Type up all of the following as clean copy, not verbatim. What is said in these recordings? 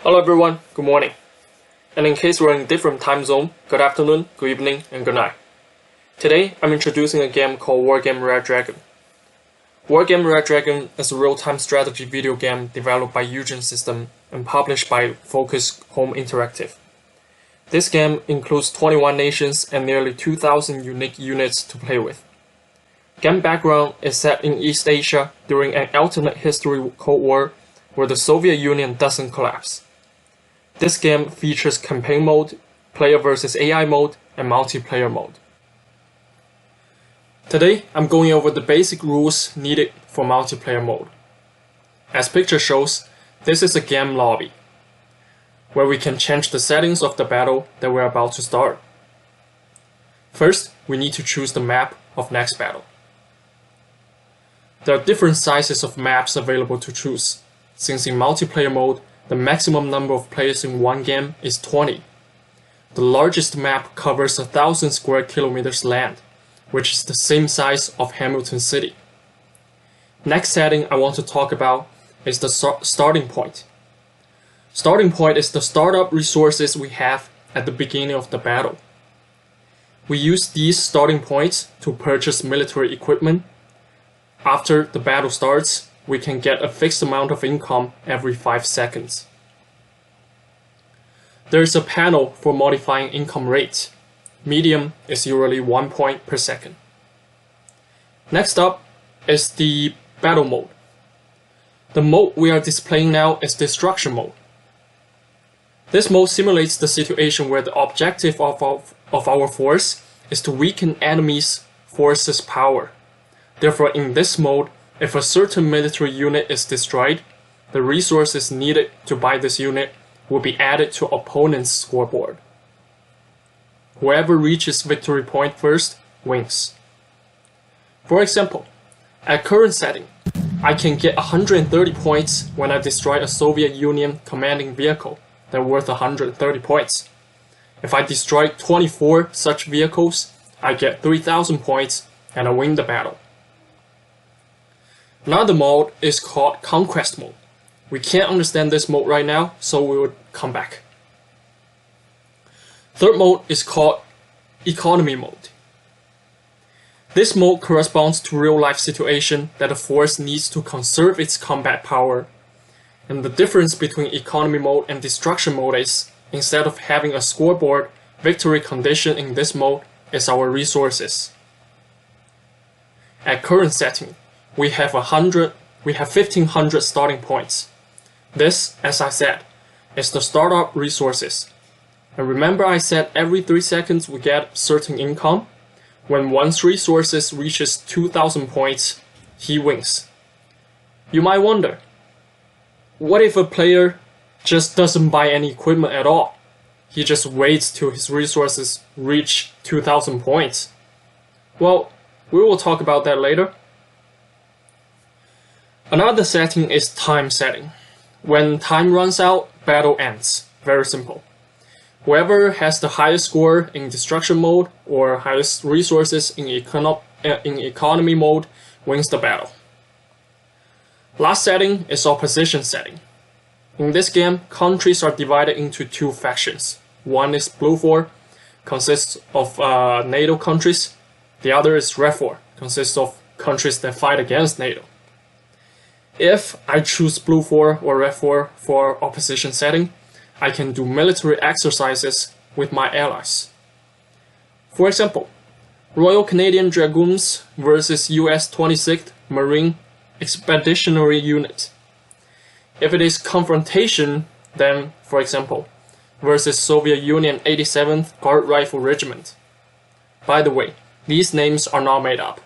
Hello everyone, good morning. And in case we're in different time zone, good afternoon, good evening, and good night. Today, I'm introducing a game called Wargame Red Dragon. Wargame Red Dragon is a real-time strategy video game developed by Eugen System and published by Focus Home Interactive. This game includes 21 nations and nearly 2,000 unique units to play with. Game background is set in East Asia during an alternate history Cold War where the Soviet Union doesn't collapse. This game features campaign mode, player versus AI mode, and multiplayer mode. Today, I'm going over the basic rules needed for multiplayer mode. As picture shows, this is a game lobby, where we can change the settings of the battle that we're about to start. First, we need to choose the map of next battle. There are different sizes of maps available to choose, since in multiplayer mode, the maximum number of players in one game is 20. The largest map covers 1,000 square kilometers land, which is the same size of Hamilton City. Next setting I want to talk about is the starting point. Starting point is the startup resources we have at the beginning of the battle. We use these starting points to purchase military equipment. After the battle starts, we can get a fixed amount of income every 5 seconds. There is a panel for modifying income rate. Medium is usually 1 point per second. Next up is the battle mode. The mode we are displaying now is destruction mode. This mode simulates the situation where the objective of our force is to weaken enemies' forces' power. Therefore, in this mode, if a certain military unit is destroyed, the resources needed to buy this unit will be added to opponent's scoreboard. Whoever reaches victory point first wins. For example, at current setting, I can get 130 points when I destroy a Soviet Union commanding vehicle that's worth 130 points. If I destroy 24 such vehicles, I get 3,000 points and I win the battle. Another mode is called Conquest mode. We can't understand this mode right now, so we will come back. Third mode is called Economy mode. This mode corresponds to real-life situation that a force needs to conserve its combat power. And the difference between Economy mode and Destruction mode is, instead of having a scoreboard, victory condition in this mode is our resources. At current setting, we have 1,500 starting points. This, as I said, is the startup resources. And remember I said every 3 seconds we get certain income? When one's resources reaches 2,000 points, he wins. You might wonder, what if a player just doesn't buy any equipment at all? He just waits till his resources reach 2,000 points. Well, we will talk about that later. Another setting is time setting. When time runs out, battle ends. Very simple. Whoever has the highest score in destruction mode or highest resources in economy mode wins the battle. Last setting is opposition setting. In this game, countries are divided into 2 factions. One is Blue 4, consists of NATO countries. The other is Red 4, consists of countries that fight against NATO. If I choose Blue 4 or Red 4 for opposition setting, I can do military exercises with my allies. For example, Royal Canadian Dragoons versus US 26th Marine Expeditionary Unit. If it is confrontation, then, for example, versus Soviet Union 87th Guard Rifle Regiment. By the way, these names are not made up.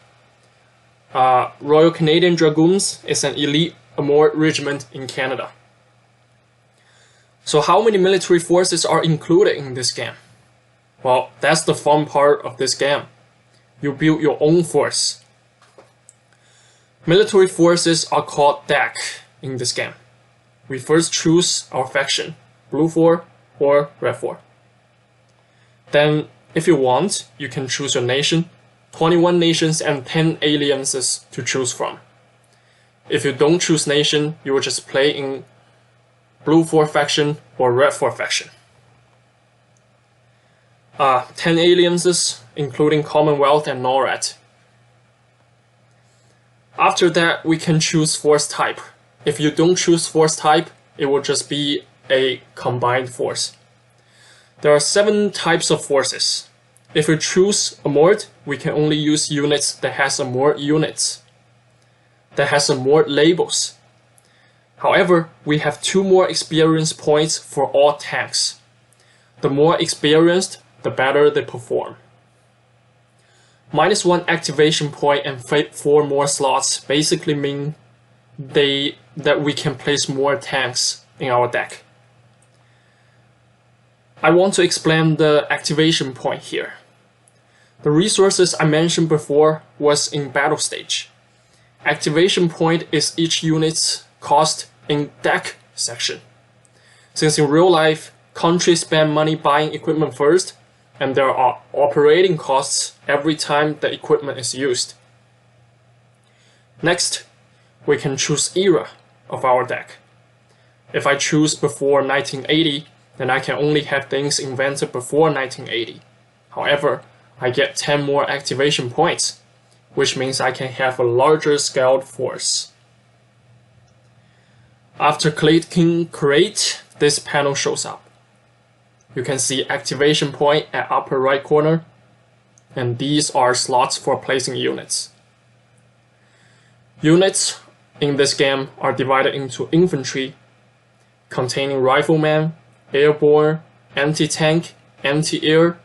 Royal Canadian Dragoons is an elite Amur regiment in Canada. So how many military forces are included in this game? Well, that's the fun part of this game. You build your own force. Military forces are called deck in this game. We first choose our faction, Blue 4 or Red 4. Then, if you want, you can choose your nation, 21 nations and 10 alliances to choose from. If you don't choose nation, you will just play in blue for faction, or red for faction. 10 alliances, including Commonwealth and NORAD. After that, we can choose force type. If you don't choose force type, it will just be a combined force. There are 7 types of forces. If we choose a mort, we can only use units that has a mort units, that has a mort labels. However, we have 2 more experience points for all tanks. The more experienced, the better they perform. -1 activation point and 4 more slots basically mean that we can place more tanks in our deck. I want to explain the activation point here. The resources I mentioned before was in battle stage. Activation point is each unit's cost in deck section. Since in real life, countries spend money buying equipment first, and there are operating costs every time the equipment is used. Next, we can choose era of our deck. If I choose before 1980, then I can only have things invented before 1980. However, I get 10 more activation points, which means I can have a larger scaled force. After clicking create, this panel shows up. You can see activation point at upper right corner, and these are slots for placing units. Units in this game are divided into infantry, containing riflemen, airborne, anti-tank, anti-air,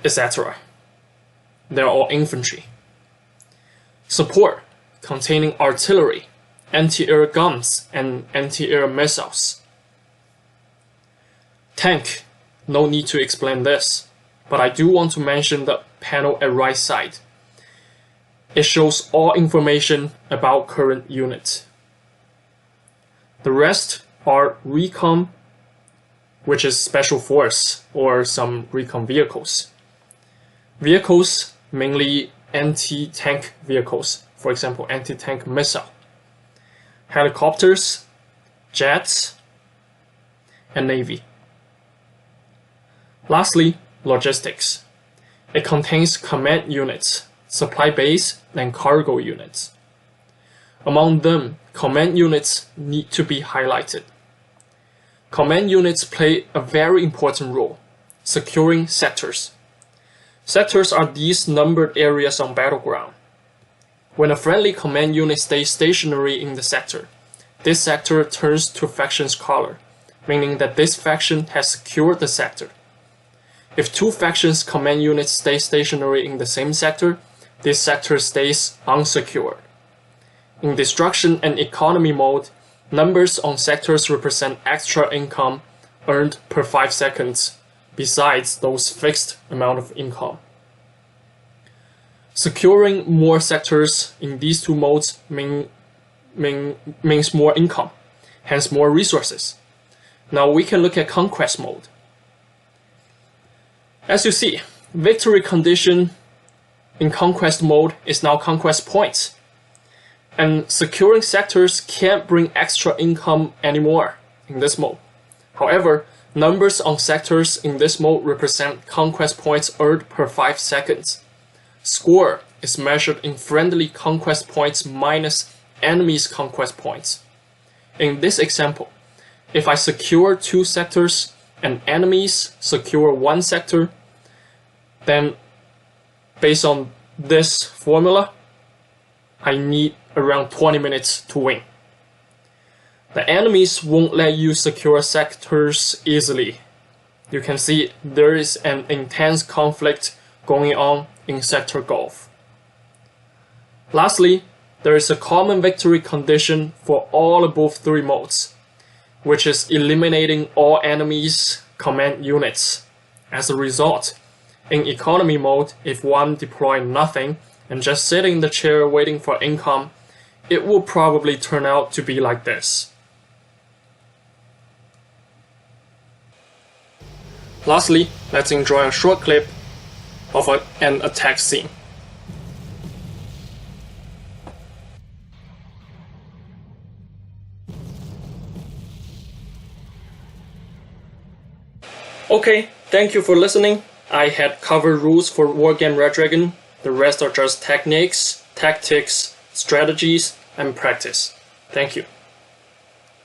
etc. They're all infantry. Support, containing artillery, anti-air guns, and anti-air missiles. Tank, no need to explain this, but I do want to mention the panel at right side. It shows all information about current unit. The rest are recon, which is special force or some recon vehicles. Vehicles, mainly anti-tank vehicles, for example, anti-tank missile. Helicopters, jets, and navy. Lastly, logistics. It contains command units, supply base, and cargo units. Among them, command units need to be highlighted. Command units play a very important role, securing sectors. Sectors are these numbered areas on battleground. When a friendly command unit stays stationary in the sector, this sector turns to faction's color, meaning that this faction has secured the sector. If 2 factions' command units stay stationary in the same sector, this sector stays unsecured. In destruction and economy mode, numbers on sectors represent extra income earned per 5 seconds, besides those fixed amount of income. Securing more sectors in these 2 modes means more income, hence more resources. Now we can look at conquest mode. As you see, victory condition in conquest mode is now conquest points. And securing sectors can't bring extra income anymore in this mode. However, numbers on sectors in this mode represent conquest points earned per 5 seconds. Score is measured in friendly conquest points minus enemy's conquest points. In this example, if I secure 2 sectors and enemies secure 1 sector, then based on this formula, I need around 20 minutes to win. The enemies won't let you secure sectors easily. You can see there is an intense conflict going on in Sector Gulf. Lastly, there is a common victory condition for all above 3 modes, which is eliminating all enemies' command units. As a result, in economy mode, if one deploy nothing and just sit in the chair waiting for income, it will probably turn out to be like this. Lastly, let's enjoy a short clip of an attack scene. Okay, thank you for listening. I had covered rules for Wargame Red Dragon. The rest are just techniques, tactics, strategies, and practice. Thank you.